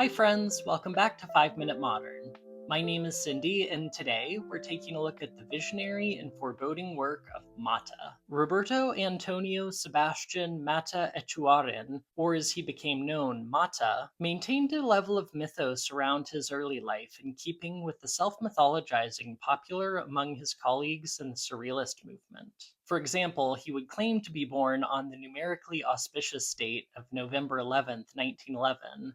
Hi friends, welcome back to 5 Minute Modern. My name is Cindy, and today we're taking a look at the visionary and foreboding work of Matta. Roberto Antonio Sebastian Matta Echuarren, or as he became known, Matta, maintained a level of mythos around his early life in keeping with the self-mythologizing popular among his colleagues in the surrealist movement. For example, he would claim to be born on the numerically auspicious date of November 11th, 1911,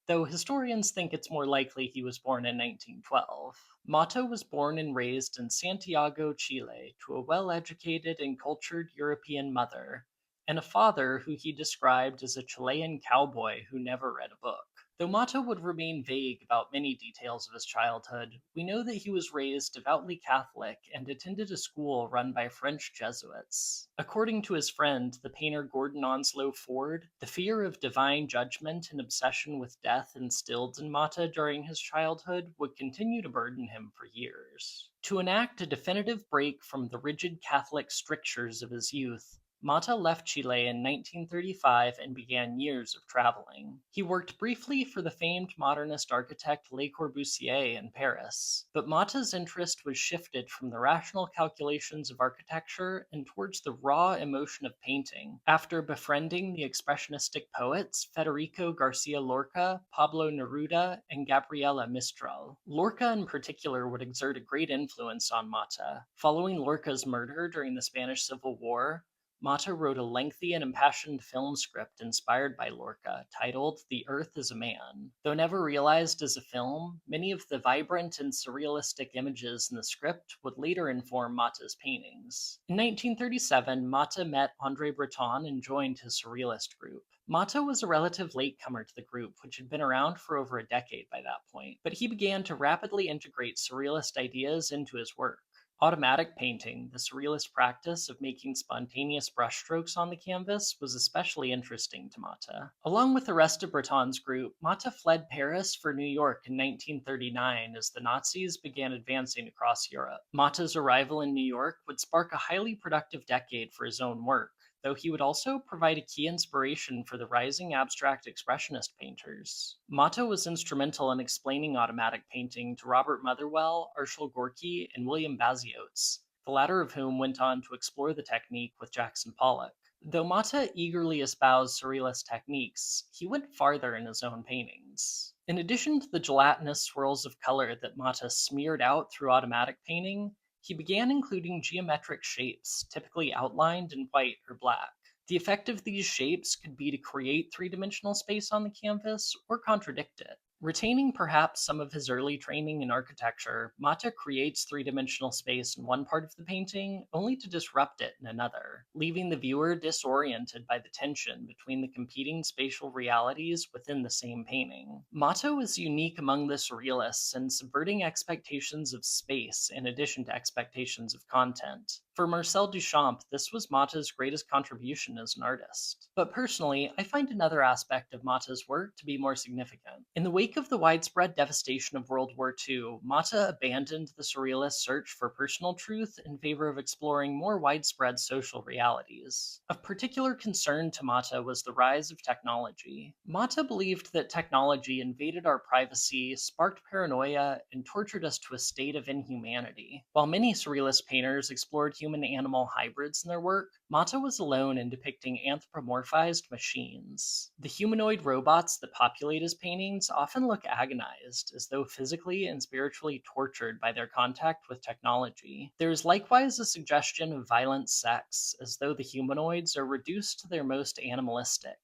though historians think it's more likely he was born in 1912. Matta was born and raised in Santiago, Chile, to a well-educated and cultured European mother, and a father who he described as a Chilean cowboy who never read a book. Though Matta would remain vague about many details of his childhood, we know that he was raised devoutly Catholic and attended a school run by French Jesuits. According to his friend, the painter Gordon Onslow Ford, the fear of divine judgment and obsession with death instilled in Matta during his childhood would continue to burden him for years. To enact a definitive break from the rigid Catholic strictures of his youth, Matta left Chile in 1935 and began years of traveling. He worked briefly for the famed modernist architect Le Corbusier in Paris, but Matta's interest was shifted from the rational calculations of architecture and towards the raw emotion of painting, after befriending the expressionistic poets Federico Garcia Lorca, Pablo Neruda, and Gabriela Mistral. Lorca in particular would exert a great influence on Matta. Following Lorca's murder during the Spanish Civil War, Matta wrote a lengthy and impassioned film script inspired by Lorca, titled The Earth is a Man. Though never realized as a film, many of the vibrant and surrealistic images in the script would later inform Matta's paintings. In 1937, Matta met André Breton and joined his surrealist group. Matta was a relative latecomer to the group, which had been around for over a decade by that point, but he began to rapidly integrate surrealist ideas into his work. Automatic painting, the surrealist practice of making spontaneous brushstrokes on the canvas, was especially interesting to Matta. Along with the rest of Breton's group, Matta fled Paris for New York in 1939 as the Nazis began advancing across Europe. Matta's arrival in New York would spark a highly productive decade for his own work, though he would also provide a key inspiration for the rising abstract expressionist painters. Matta was instrumental in explaining automatic painting to Robert Motherwell, Arshile Gorky, and William Baziotes, the latter of whom went on to explore the technique with Jackson Pollock. Though Matta eagerly espoused surrealist techniques, he went farther in his own paintings. In addition to the gelatinous swirls of color that Matta smeared out through automatic painting, he began including geometric shapes, typically outlined in white or black. The effect of these shapes could be to create three-dimensional space on the canvas or contradict it. Retaining perhaps some of his early training in architecture, Matta creates three-dimensional space in one part of the painting, only to disrupt it in another, leaving the viewer disoriented by the tension between the competing spatial realities within the same painting. Matta was unique among the surrealists in subverting expectations of space in addition to expectations of content. For Marcel Duchamp, this was Matta's greatest contribution as an artist. But personally, I find another aspect of Matta's work to be more significant. In the wake of the widespread devastation of World War II, Matta abandoned the surrealist search for personal truth in favor of exploring more widespread social realities. Of particular concern to Matta was the rise of technology. Matta believed that technology invaded our privacy, sparked paranoia, and tortured us to a state of inhumanity. While many surrealist painters explored human-animal hybrids in their work, Matta was alone in depicting anthropomorphized machines. The humanoid robots that populate his paintings often look agonized, as though physically and spiritually tortured by their contact with technology. There is likewise a suggestion of violent sex, as though the humanoids are reduced to their most animalistic,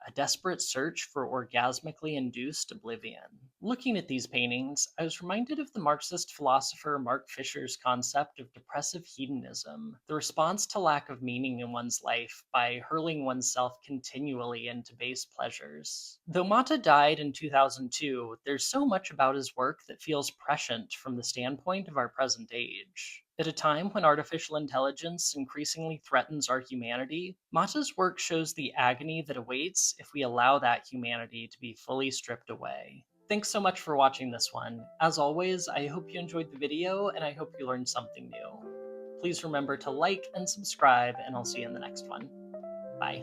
a desperate search for orgasmically induced oblivion. Looking at these paintings, I was reminded of the Marxist philosopher Mark Fisher's concept of depressive hedonism, the response to lack of meaning in one's life by hurling oneself continually into base pleasures. Though Matta died in 2002, there's so much about his work that feels prescient from the standpoint of our present age. At a time when artificial intelligence increasingly threatens our humanity, Matta's work shows the agony that awaits if we allow that humanity to be fully stripped away. Thanks so much for watching this one. As always, I hope you enjoyed the video, and I hope you learned something new. Please remember to like and subscribe, and I'll see you in the next one. Bye.